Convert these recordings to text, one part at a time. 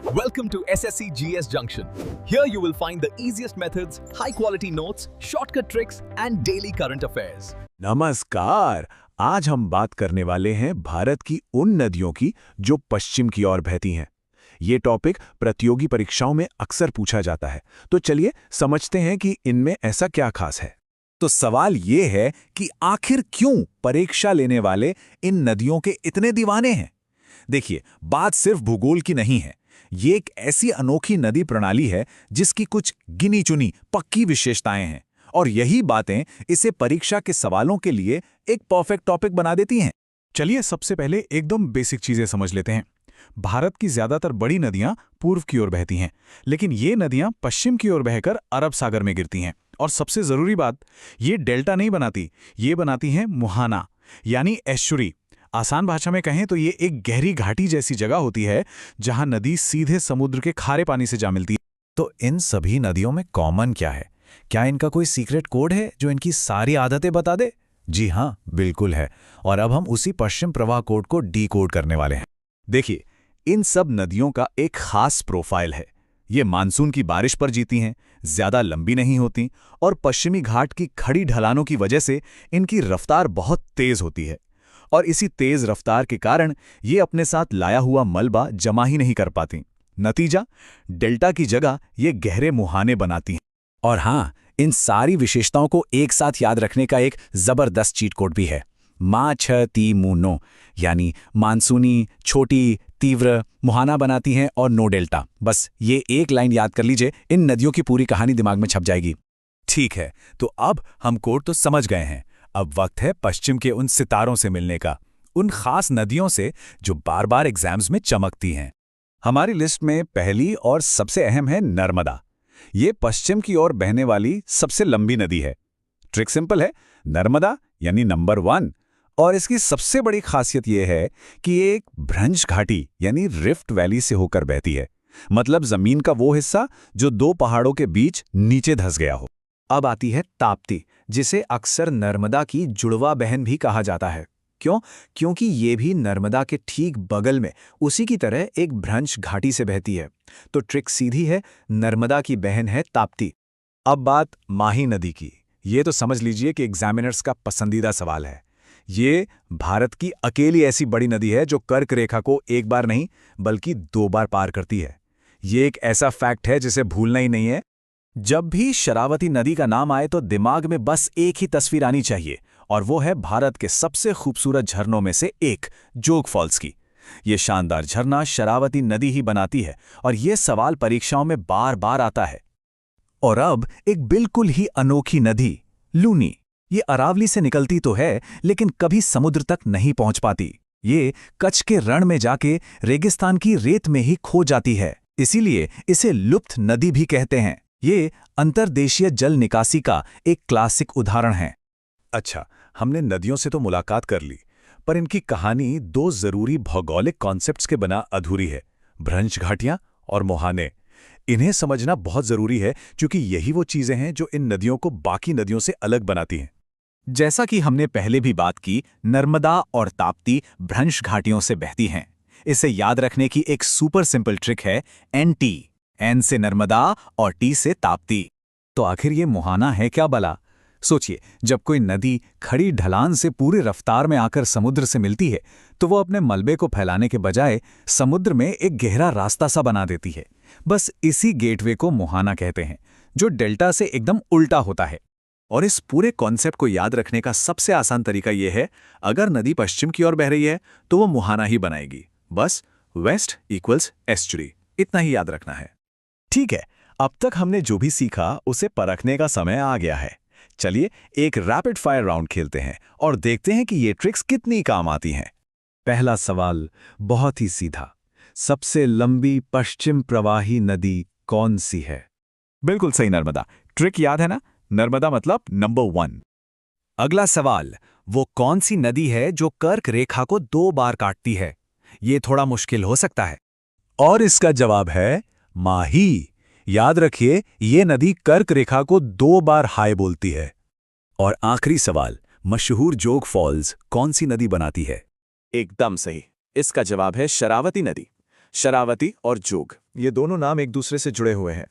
Welcome to SSC GS Junction. Here you will find the easiest methods, high quality notes, shortcut tricks and daily current affairs. नमस्कार। आज हम बात करने वाले हैं भारत की उन नदियों की जो पश्चिम की ओर बहती हैं। ये टॉपिक प्रतियोगी परीक्षाओं में अक्सर पूछा जाता है, तो चलिए समझते हैं कि इनमें ऐसा क्या खास है। तो सवाल ये है कि आखिर क्यों परीक्षा लेने वाले इन नदियों के इतने दीवाने हैं। देखिए, बात सिर्फ भूगोल की नहीं है। ये एक ऐसी अनोखी नदी प्रणाली है जिसकी कुछ गिनी चुनी पक्की विशेषताएं हैं, और यही बातें इसे परीक्षा के सवालों के लिए एक परफेक्ट टॉपिक बना देती हैं। चलिए सबसे पहले एकदम बेसिक चीजें समझ लेते हैं। भारत की ज्यादातर बड़ी नदियां पूर्व की ओर बहती हैं, लेकिन ये नदियां पश्चिम की ओर बहकर अरब सागर में गिरती हैं। और सबसे जरूरी बात, ये डेल्टा नहीं बनाती, ये बनाती हैं मुहाना यानी एस्चुरी। आसान भाषा में कहें तो ये एक गहरी घाटी जैसी जगह होती है जहां नदी सीधे समुद्र के खारे पानी से जा मिलती है। तो इन सभी नदियों में कॉमन क्या है? क्या इनका कोई सीक्रेट कोड है जो इनकी सारी आदतें बता दे? जी हाँ, बिल्कुल है। और अब हम उसी पश्चिम प्रवाह कोड को डीकोड करने वाले हैं। देखिए, इन सब नदियों का एक खास प्रोफाइल है। ये मानसून की बारिश पर जीती हैं, ज्यादा लंबी नहीं होती, और पश्चिमी घाट की खड़ी ढलानों की वजह से इनकी रफ्तार बहुत तेज होती है। और इसी तेज रफ्तार के कारण ये अपने साथ लाया हुआ मलबा जमा ही नहीं कर पाती। नतीजा, डेल्टा की जगह ये गहरे मुहाने बनाती हैं। और हाँ, इन सारी विशेषताओं को एक साथ याद रखने का एक जबरदस्त चीट कोड भी है। मा छ ती मू नो, यानी मानसूनी, छोटी, तीव्र, मुहाना बनाती हैं और नो डेल्टा। बस ये एक लाइन याद कर लीजिए, इन नदियों की पूरी कहानी दिमाग में छप जाएगी। ठीक है, तो अब हम कोड तो समझ गए हैं। अब वक्त है पश्चिम के उन सितारों से मिलने का, उन खास नदियों से जो बार बार एग्जाम्स में चमकती हैं। हमारी लिस्ट में पहली और सबसे अहम है नर्मदा। ये पश्चिम की ओर बहने वाली सबसे लंबी नदी है। ट्रिक सिंपल है, नर्मदा यानी नंबर 1। और इसकी सबसे बड़ी खासियत यह है कि ये एक भ्रंश घाटी यानी रिफ्ट वैली से होकर बहती है। मतलब जमीन का वो हिस्सा जो दो पहाड़ों के बीच नीचे धंस गया हो। अब आती है ताप्ती, जिसे अक्सर नर्मदा की जुड़वा बहन भी कहा जाता है। क्यों? क्योंकि ये भी नर्मदा के ठीक बगल में उसी की तरह एक भ्रंश घाटी से बहती है। तो ट्रिक सीधी है, नर्मदा की बहन है ताप्ती। अब बात माही नदी की। ये तो समझ लीजिए कि एग्जामिनर्स का पसंदीदा सवाल है। ये भारत की अकेली ऐसी बड़ी नदी है जो कर्क रेखा को एक बार नहीं बल्कि 2 बार पार करती है। ये एक ऐसा फैक्ट है जिसे भूलना ही नहीं है। जब भी शरावती नदी का नाम आए तो दिमाग में बस एक ही तस्वीर आनी चाहिए, और वो है भारत के सबसे खूबसूरत झरनों में से एक, जोग फॉल्स की। ये शानदार झरना शरावती नदी ही बनाती है, और ये सवाल परीक्षाओं में बार बार आता है। और अब एक बिल्कुल ही अनोखी नदी, लूनी। ये अरावली से निकलती तो है, लेकिन कभी समुद्र तक नहीं पहुंच पाती। ये कच्छ के रण में जाके रेगिस्तान की रेत में ही खो जाती है, इसीलिए इसे लुप्त नदी भी कहते हैं। ये अंतर्देशीय जल निकासी का एक क्लासिक उदाहरण है। अच्छा, हमने नदियों से तो मुलाकात कर ली, पर इनकी कहानी 2 जरूरी भौगोलिक कॉन्सेप्ट्स के बिना अधूरी है, भ्रंश घाटियां और मुहाने। इन्हें समझना बहुत जरूरी है, क्योंकि यही वो चीजें हैं जो इन नदियों को बाकी नदियों से अलग बनाती हैं। जैसा कि हमने पहले भी बात की, नर्मदा और ताप्ती भ्रंश घाटियों से बहती हैं। इसे याद रखने की एक सुपर सिंपल ट्रिक है, NT। N से नर्मदा और T से ताप्ती। तो आखिर ये मुहाना है क्या भला? सोचिए, जब कोई नदी खड़ी ढलान से पूरी रफ्तार में आकर समुद्र से मिलती है, तो वो अपने मलबे को फैलाने के बजाय समुद्र में एक गहरा रास्ता सा बना देती है। बस इसी गेटवे को मुहाना कहते हैं, जो डेल्टा से एकदम उल्टा होता है। और इस पूरे कॉन्सेप्ट को याद रखने का सबसे आसान तरीका यह है, अगर नदी पश्चिम की ओर बह रही है तो वो मुहाना ही बनाएगी। बस वेस्ट इक्वल्स एस्चुरी, इतना ही याद रखना है। ठीक है, अब तक हमने जो भी सीखा उसे परखने का समय आ गया है। चलिए एक रैपिड फायर राउंड खेलते हैं और देखते हैं कि ये ट्रिक्स कितनी काम आती हैं। पहला सवाल बहुत ही सीधा, सबसे लंबी पश्चिम प्रवाही नदी कौन सी है? बिल्कुल सही, नर्मदा। ट्रिक याद है ना? नर्मदा मतलब नंबर 1। अगला सवाल, वो कौन सी नदी है जो कर्क रेखा को 2 बार काटती है? ये थोड़ा मुश्किल हो सकता है। और इसका जवाब है माही। याद रखिए, ये नदी कर्क रेखा को 2 बार हाय बोलती है। और आखिरी सवाल, मशहूर जोग फॉल्स कौन सी नदी बनाती है? एकदम सही, इसका जवाब है शरावती नदी। शरावती और जोग ये दोनों नाम एक दूसरे से जुड़े हुए हैं।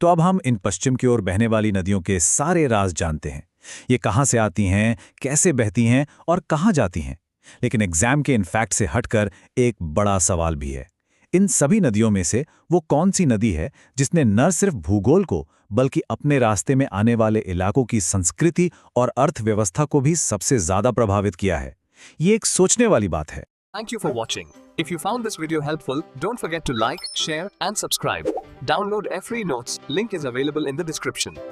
तो अब हम इन पश्चिम की ओर बहने वाली नदियों के सारे राज जानते हैं। ये कहाँ से आती हैं, कैसे बहती हैं और कहाँ जाती हैं। लेकिन एग्जाम के इन फैक्ट से हटकर एक बड़ा सवाल भी है। इन सभी नदियों में से वो कौन सी नदी है जिसने न सिर्फ भूगोल को बल्कि अपने रास्ते में आने वाले इलाकों की संस्कृति और अर्थव्यवस्था को भी सबसे ज्यादा प्रभावित किया है? ये एक सोचने वाली बात है। Thank you for watching. If you found this video helpful, don't forget to like, share and subscribe. Download free notes. Link is available in the description.